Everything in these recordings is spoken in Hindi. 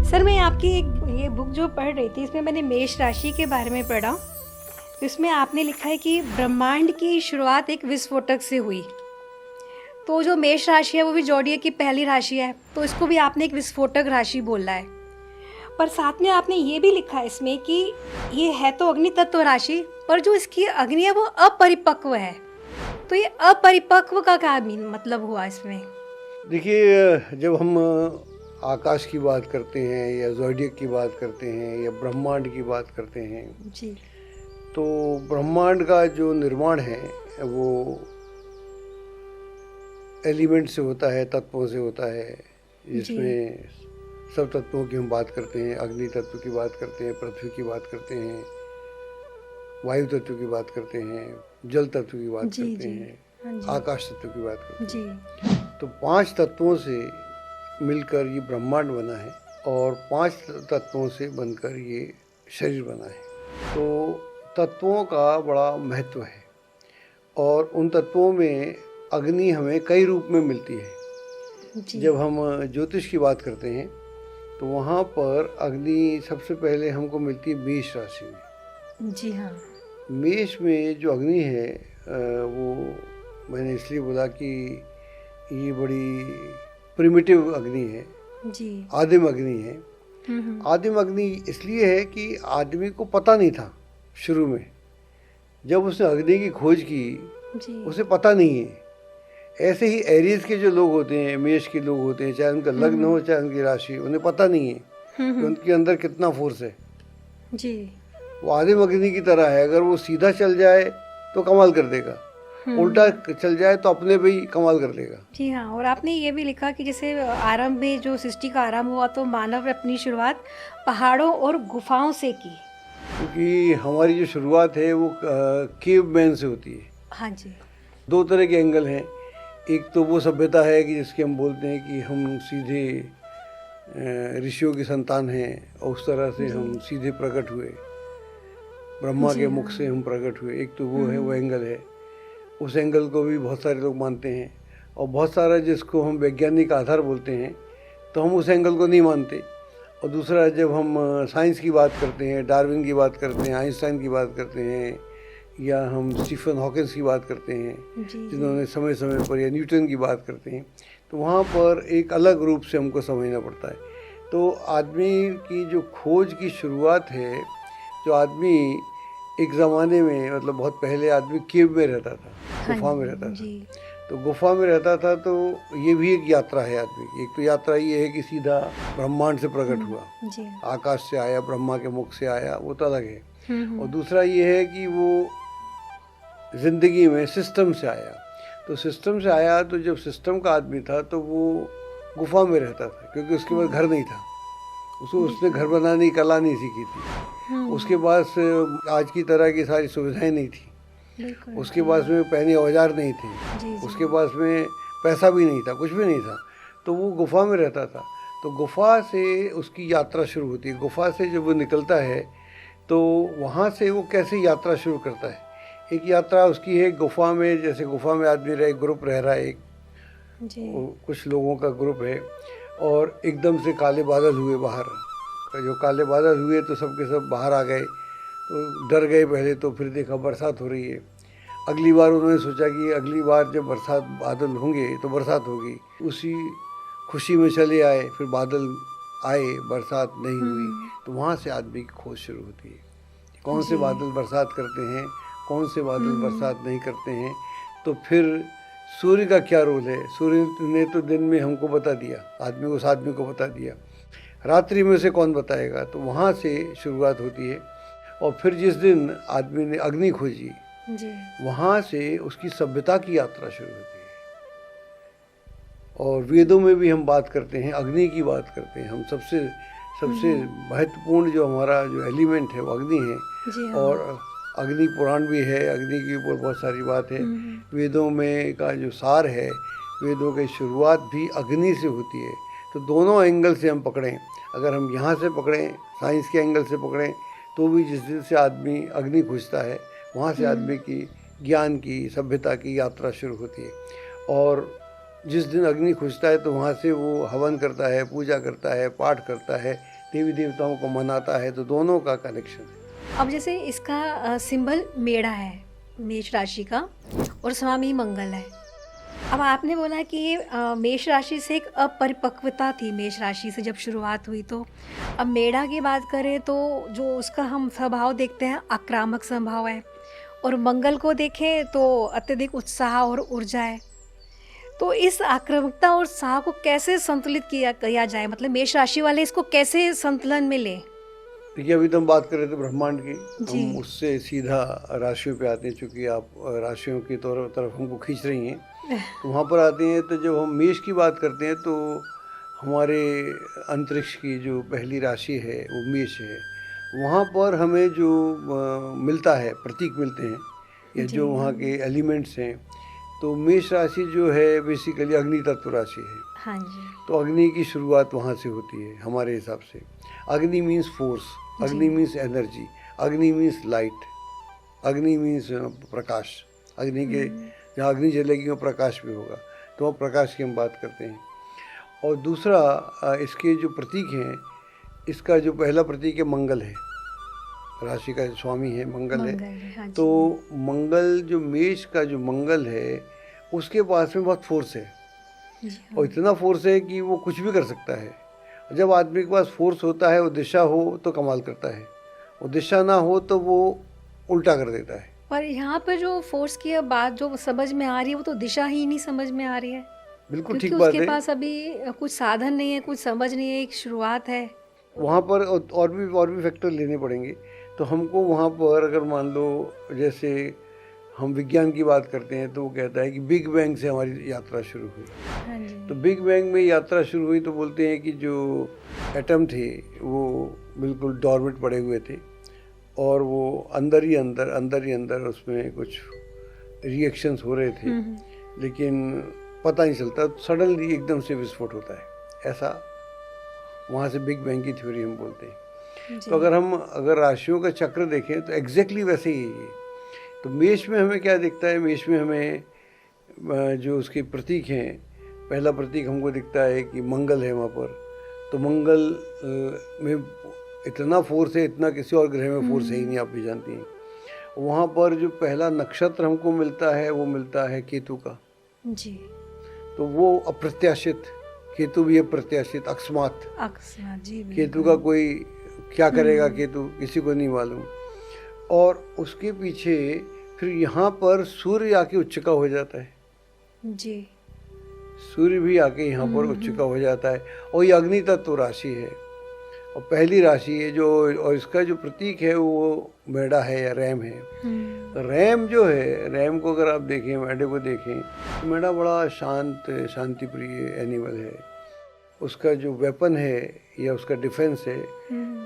सर मैं आपकी एक ये बुक जो पढ़ रही थी इसमें मैंने मेष राशि के बारे में पढ़ा। इसमें आपने लिखा है कि ब्रह्मांड की शुरुआत एक विस्फोटक से हुई। तो जो मेष राशि है वो भी ज़ोडिएक की पहली राशि है, तो इसको भी आपने एक विस्फोटक राशि बोला है। पर साथ में आपने ये भी लिखा है इसमें कि ये है तो अग्नि तत्व राशि, पर जो इसकी अग्नि है वो अपरिपक्व है। तो ये अपरिपक्व का क्या मतलब हुआ इसमें? देखिए, जब हम आकाश की बात करते हैं या ज़ोडिएक की बात करते हैं या ब्रह्मांड की बात करते हैं जी। तो ब्रह्मांड का जो निर्माण है वो एलिमेंट से होता है, तत्वों से होता है, जिसमें सब तत्वों की हम बात करते हैं। अग्नि तत्व की बात करते हैं, पृथ्वी की बात करते हैं, वायु तत्व की बात करते हैं, जल तत्व की बात करते हैं, आकाश तत्व की बात करते हैं। तो 5 तत्वों से मिलकर ये ब्रह्मांड बना है और 5 तत्वों से बनकर ये शरीर बना है। तो तत्वों का बड़ा महत्व है और उन तत्वों में अग्नि हमें कई रूप में मिलती है। जब हम ज्योतिष की बात करते हैं तो वहाँ पर अग्नि सबसे पहले हमको मिलती है मेष राशि में। जी हाँ। मेष में जो अग्नि है वो मैंने इसलिए बोला कि ये बड़ी प्रिमिटिव अग्नि है, जी। आदिम अग्नि है। आदिम अग्नि इसलिए है कि आदमी को पता नहीं था शुरू में, जब उसने अग्नि की खोज की उसे पता नहीं है। ऐसे ही एरीज के जो लोग होते हैं, मेष के लोग होते हैं, चाहे उनका लग्न हो चाहे उनकी राशि, उन्हें पता नहीं है कि उनके अंदर कितना फोर्स है। जी। वो आदिम अग्नि की तरह है, अगर वो सीधा चल जाए तो कमाल कर देगा, उल्टा चल जाए तो अपने पे ही कमाल कर देगा। जी हाँ। और आपने ये भी लिखा कि जैसे आरंभ में जो सृष्टि का आरंभ हुआ तो मानव ने अपनी शुरुआत पहाड़ों और गुफाओं से की, क्योंकि हमारी जो शुरुआत है वो केव मैन से होती है। हाँ जी। 2 तरह के एंगल हैं। एक तो वो सभ्यता है कि जिसके हम बोलते हैं कि हम सीधे ऋषियों की संतान हैं और उस तरह से हम सीधे प्रकट हुए, ब्रह्मा के मुख से हम प्रकट हुए। एक तो वो है, वो एंगल है। उस एंगल को भी बहुत सारे लोग मानते हैं और बहुत सारा जिसको हम वैज्ञानिक आधार बोलते हैं तो हम उस एंगल को नहीं मानते। और दूसरा, जब हम साइंस की बात करते हैं, डार्विन की बात करते हैं, आइंस्टाइन की बात करते हैं, या हम स्टीफन हॉकिंस की बात करते हैं जिन्होंने समय समय पर, या न्यूटन की बात करते हैं, तो वहाँ पर एक अलग रूप से हमको समझना पड़ता है। तो आदमी की जो खोज की शुरुआत है, जो आदमी एक ज़माने में, मतलब बहुत पहले आदमी केव में रहता था, गुफा में रहता था। तो गुफा में रहता था तो ये भी एक यात्रा है आदमी की। एक तो यात्रा ये है कि सीधा ब्रह्मांड से प्रकट हुआ, आकाश से आया, ब्रह्मा के मुख से आया, वो तो अलग है। और दूसरा ये है कि वो ज़िंदगी में सिस्टम से आया। तो सिस्टम से आया तो जब सिस्टम का आदमी था तो वो गुफा में रहता था, क्योंकि उसके पास घर नहीं था, उसने घर बनाने की कला नहीं सीखी थी, उसके पास आज की तरह की सारी सुविधाएं नहीं थी, उसके पास में पहने औजार नहीं थे, उसके पास में पैसा भी नहीं था, कुछ भी नहीं था। तो वो गुफा में रहता था। तो गुफा से उसकी यात्रा शुरू होती है। गुफा से जब वो निकलता है तो वहाँ से वो कैसे यात्रा शुरू करता है। एक यात्रा उसकी है गुफा में, जैसे गुफा में आदमी रहे, ग्रुप रह रहा है, एक कुछ लोगों का ग्रुप है, और एकदम से काले बादल हुए बाहर। जो काले बादल हुए तो सब के सब बाहर आ गए, तो डर गए पहले, तो फिर देखा बरसात हो रही है। अगली बार उन्होंने सोचा कि अगली बार जब बरसात बादल होंगे तो बरसात होगी, उसी खुशी में चले आए। फिर बादल आए, बरसात नहीं हुई, तो वहाँ से आदमी की खोज शुरू होती है। कौन से बादल बरसात करते हैं, कौन से बादल बरसात नहीं करते हैं। तो फिर सूर्य का क्या रोल है। सूर्य ने तो दिन में हमको बता दिया, आदमी उस आदमी को बता दिया, रात्रि में से कौन बताएगा। तो वहाँ से शुरुआत होती है। और फिर जिस दिन आदमी ने अग्नि खोजी, वहाँ से उसकी सभ्यता की यात्रा शुरू होती है। और वेदों में भी हम बात करते हैं, अग्नि की बात करते हैं। हम सबसे महत्वपूर्ण जो हमारा जो एलिमेंट है वो अग्नि है। और अग्नि पुराण भी है, अग्नि के ऊपर बहुत सारी बात है। वेदों में का जो सार है, वेदों की शुरुआत भी अग्नि से होती है। तो दोनों एंगल से हम पकड़ें, अगर हम यहाँ से पकड़ें, साइंस के एंगल से पकड़ें, तो भी जिस दिन से आदमी अग्नि खोजता है वहाँ से आदमी की ज्ञान की, सभ्यता की यात्रा शुरू होती है। और जिस दिन अग्नि खोजता है तो वहाँ से वो हवन करता है, पूजा करता है, पाठ करता है, देवी देवताओं को मनाता है, तो दोनों का कनेक्शन है। अब जैसे इसका सिंबल मेढ़ा है मेष राशि का और स्वामी मंगल है। अब आपने बोला कि ये मेष राशि से एक अपरिपक्वता थी, मेष राशि से जब शुरुआत हुई। तो अब मेढ़ा की बात करें तो जो उसका हम स्वभाव देखते हैं आक्रामक स्वभाव है, और मंगल को देखें तो अत्यधिक उत्साह और ऊर्जा है। तो इस आक्रामकता और उत्साह को कैसे संतुलित किया जाए, मतलब मेष राशि वाले इसको कैसे संतुलन में लें? देखिए, अभी तो हम बात कर रहे थे ब्रह्मांड की, जी। हम उससे सीधा राशियों पे आते हैं, चूँकि आप राशियों की तरफ हमको खींच रही हैं, तो वहाँ पर आते हैं। तो जब हम मेष की बात करते हैं तो हमारे अंतरिक्ष की जो पहली राशि है वो मेष है। वहाँ पर हमें जो मिलता है, प्रतीक मिलते हैं या जी। जो वहाँ के एलिमेंट्स हैं, तो मेष राशि जो है बेसिकली अग्नि तत्व राशि है। हाँ जी। तो अग्नि की शुरुआत वहाँ से होती है हमारे हिसाब से। अग्नि मीन्स फोर्स, अग्नि मीन्स एनर्जी, अग्नि मीन्स लाइट, अग्नि मीन्स प्रकाश। अग्नि के जहाँ अग्नि जलेगी वहाँ प्रकाश भी होगा, तो वहाँ प्रकाश की हम बात करते हैं। और दूसरा इसके जो प्रतीक हैं, इसका जो पहला प्रतीक है मंगल है, राशि का स्वामी है मंगल है। हाँ जी। तो मंगल जो मेष का जो मंगल है उसके पास में बहुत फोर्स है, जी, और इतना फोर्स है कि वो कुछ भी कर सकता है। जब आदमी के पास फोर्स होता है, वो दिशा हो तो कमाल करता है, वो दिशा ना हो तो वो उल्टा कर देता है। पर यहाँ पर जो फोर्स की बात जो समझ में आ रही है वो तो दिशा ही नहीं समझ में आ रही है, बिल्कुल क्योंकि ठीक बात उसके है। पास अभी कुछ साधन नहीं है, कुछ समझ नहीं है, एक शुरुआत है। वहाँ पर और भी फैक्टर लेने पड़ेंगे। तो हमको वहाँ पर अगर मान लो जैसे हम विज्ञान की बात करते हैं तो वो कहता है कि बिग बैंग से हमारी यात्रा शुरू हुई। हाँ जी। तो बिग बैंग में यात्रा शुरू हुई तो बोलते हैं कि जो एटम थे वो बिल्कुल डॉर्मेंट पड़े हुए थे, और वो अंदर ही अंदर उसमें कुछ रिएक्शंस हो रहे थे, लेकिन पता नहीं चलता, सडनली एकदम से विस्फोट होता है। ऐसा वहाँ से बिग बैंग की थ्योरी हम बोलते हैं। तो अगर राशियों का चक्र देखें तो एग्जैक्टली वैसे ही है। तो मेष में हमें क्या दिखता है? मेष में हमें जो उसके प्रतीक हैं, पहला प्रतीक हमको दिखता है कि मंगल है वहाँ पर। तो मंगल में इतना फोर्स है, इतना किसी और ग्रह में फोर्स है ही नहीं, आप भी जानती हैं। वहाँ पर जो पहला नक्षत्र हमको मिलता है वो मिलता है केतु का। जी। तो वो अप्रत्याशित, केतु भी अप्रत्याशित, अकस्मात। जी, केतु का कोई क्या करेगा, केतु किसी को नहीं मालूम। और उसके पीछे फिर यहाँ पर सूर्य आके उच्च का हो जाता है। जी। सूर्य भी आके यहाँ पर उच्च का हो जाता है, और ये अग्नि तत्व राशि है और पहली राशि है जो, और इसका जो प्रतीक है वो मेढ़ा है या रैम है। रैम जो है, रैम को अगर आप देखें, मेढ़े को देखें, तो मेढ़ा बड़ा शांति प्रिय एनिमल है। उसका जो वेपन है या उसका डिफेंस है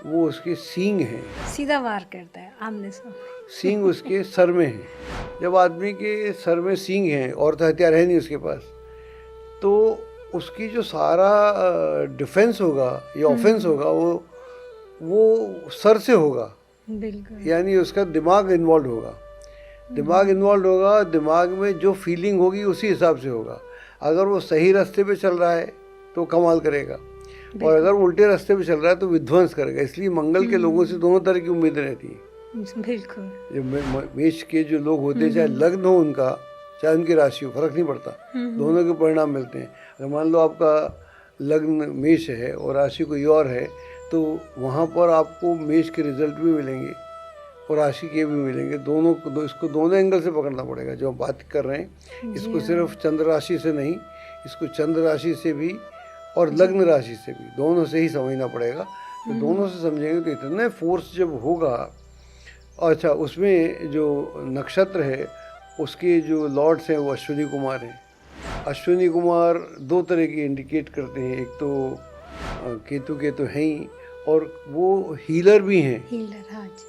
वो उसके सींग है, सीधा वार करता है आमने सामने। सींग उसके सर में है। जब आदमी के सर में सींग हैं और तो हथियार है नहीं उसके पास, तो उसकी जो सारा डिफेंस होगा या ऑफेंस होगा वो सर से होगा। बिल्कुल। यानी उसका दिमाग इन्वॉल्व होगा। दिमाग में जो फीलिंग होगी उसी हिसाब से होगा। अगर वो सही रास्ते पे चल रहा है तो कमाल करेगा, और अगर उल्टे रास्ते पे चल रहा है तो विध्वंस करेगा। इसलिए मंगल के लोगों से दोनों तरह की उम्मीदें रहती हैं। बिल्कुल। जो मेष के जो लोग होते हैं, चाहे लग्न हो उनका, चाहे उनकी राशि हो, फर्क नहीं पड़ता, दोनों के परिणाम मिलते हैं। अगर मान लो आपका लग्न मेष है और राशि कोई और है, तो वहाँ पर आपको मेष के रिजल्ट भी मिलेंगे और राशि के भी मिलेंगे। इसको दोनों एंगल से पकड़ना पड़ेगा। जो हम बात कर रहे हैं इसको सिर्फ चंद्र राशि से नहीं, इसको चंद्र राशि से भी और लग्न राशि से भी, दोनों से ही समझना पड़ेगा। तो दोनों से समझेंगे तो इतने फोर्स जब होगा। अच्छा, उसमें जो नक्षत्र है उसके जो लॉर्ड्स हैं वो अश्विनी कुमार हैं। अश्विनी कुमार दो तरह की इंडिकेट करते हैं, एक तो केतु के तो हैं ही, और वो हीलर भी हैं। हाँ जी।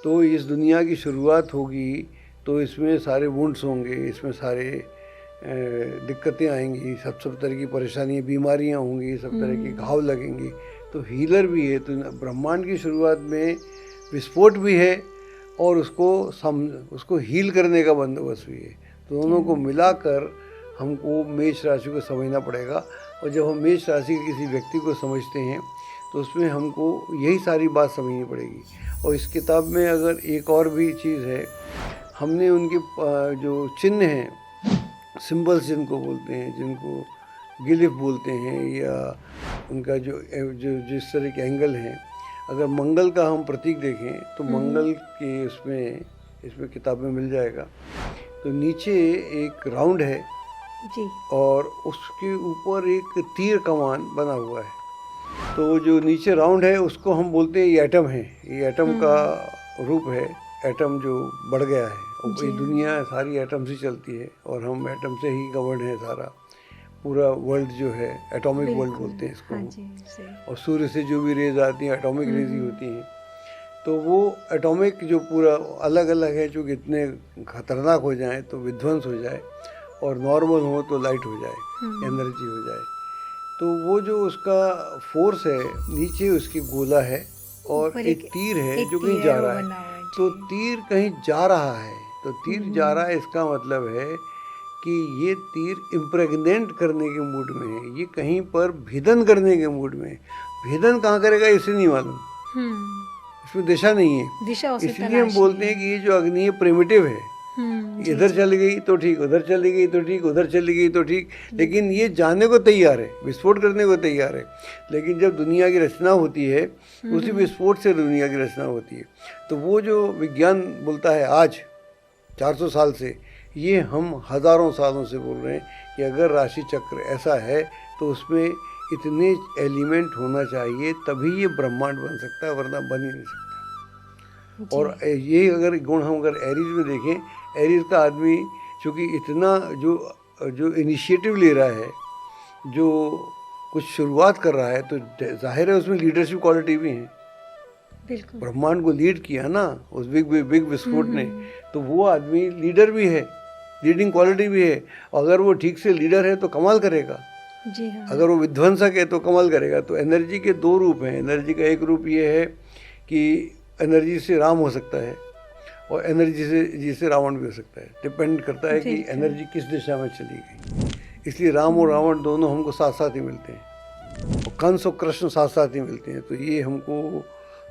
तो इस दुनिया की शुरुआत होगी तो इसमें सारे वुंड्स होंगे, इसमें सारे दिक्कतें आएंगी, सब तरह की परेशानियाँ, बीमारियाँ होंगी, सब तरह के घाव लगेंगे। तो हीलर भी है। तो ब्रह्मांड की शुरुआत में विस्फोट भी है और उसको हील करने का बंदोबस्त भी है। तो दोनों को मिलाकर हमको मेष राशि को समझना पड़ेगा। और जब हम मेष राशि के किसी व्यक्ति को समझते हैं तो उसमें हमको यही सारी बात समझनी पड़ेगी। और इस किताब में अगर एक और भी चीज़ है, हमने उनके जो चिन्ह हैं, सिंबल्स जिनको बोलते हैं, जिनको गिलिफ बोलते हैं, या उनका जो जो जिस तरह के एंगल हैं, अगर मंगल का हम प्रतीक देखें तो मंगल के इसमें किताब में मिल जाएगा। तो नीचे एक राउंड है जी। और उसके ऊपर एक तीर कमान बना हुआ है। तो जो नीचे राउंड है उसको हम बोलते हैं ये एटम है, ये एटम का रूप है, एटम जो बढ़ गया है। और ये दुनिया सारी एटम से चलती है और हम एटम से ही गवर्न है, सारा पूरा वर्ल्ड जो है एटॉमिक वर्ल्ड बोलते हैं इसको। हाँ जी, सही। और सूर्य से जो भी रेज आती हैं एटॉमिक रेज ही होती हैं। तो वो एटॉमिक जो पूरा अलग अलग है, जो कितने खतरनाक हो जाए तो विध्वंस हो जाए, और नॉर्मल हो तो लाइट हो जाए, एनर्जी हो जाए। तो वो जो उसका फोर्स है, नीचे उसकी गोला है और एक तीर है जो कहीं जा रहा है। तो तीर कहीं जा रहा है, तो तीर जा रहा है, इसका मतलब है कि ये तीर इम्प्रेग्नेंट करने के मूड में है, ये कहीं पर भेदन करने के मूड में है। भेदन कहाँ करेगा इसे नहीं मालूम, इसमें दिशा नहीं है। इसलिए हम बोलते हैं कि ये जो अग्नि है प्रिमिटिव है, इधर चली गई तो ठीक, उधर चली गई तो ठीक, उधर चली गई तो ठीक, लेकिन ये जाने को तैयार है, विस्फोट करने को तैयार है। लेकिन जब दुनिया की रचना होती है, उसी विस्फोट से दुनिया की रचना होती है। तो वो जो विज्ञान बोलता है आज 400 साल से, ये हम हज़ारों सालों से बोल रहे हैं कि अगर राशि चक्र ऐसा है तो उसमें इतने एलिमेंट होना चाहिए, तभी ये ब्रह्मांड बन सकता है, वरना बन ही नहीं सकता। और ये अगर गुण हम अगर एरीज में देखें, एरीज का आदमी चूँकि इतना जो इनिशिएटिव ले रहा है, जो कुछ शुरुआत कर रहा है, तो जाहिर है उसमें लीडरशिप क्वालिटी भी है। बिल्कुल। ब्रह्मांड को लीड किया ना उस बिग विस्फोट ने, तो वो आदमी लीडर भी है, लीडिंग क्वालिटी भी है। अगर वो ठीक से लीडर है तो कमाल करेगा, जी हाँ। अगर वो विध्वंसक है तो कमाल करेगा। तो एनर्जी के दो रूप हैं। एनर्जी का एक रूप ये है कि एनर्जी से राम हो सकता है, और एनर्जी से जिसे रावण भी हो सकता है। डिपेंड करता है कि एनर्जी किस दिशा में चली गई। इसलिए राम और रावण दोनों हमको साथ साथ ही मिलते हैं, और कंस और कृष्ण साथ साथ ही मिलते हैं। तो ये हमको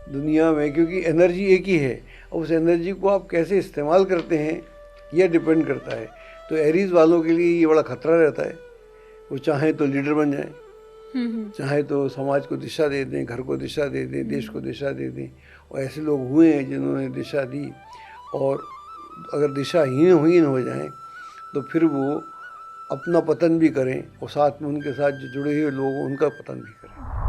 दुनिया में, क्योंकि एनर्जी एक ही है, और उस एनर्जी को आप कैसे इस्तेमाल करते हैं यह डिपेंड करता है। तो एरीज वालों के लिए ये बड़ा खतरा रहता है। वो चाहे तो लीडर बन जाए, चाहे तो समाज को दिशा दे दें, घर को दिशा दे दें, देश को दिशा दे दें। और ऐसे लोग हुए हैं जिन्होंने दिशा दी, और अगर दिशाहीन हो जाएं तो फिर वो अपना पतन भी करें, और साथ में उनके साथ जो जुड़े हुए लोग उनका पतन भी करें।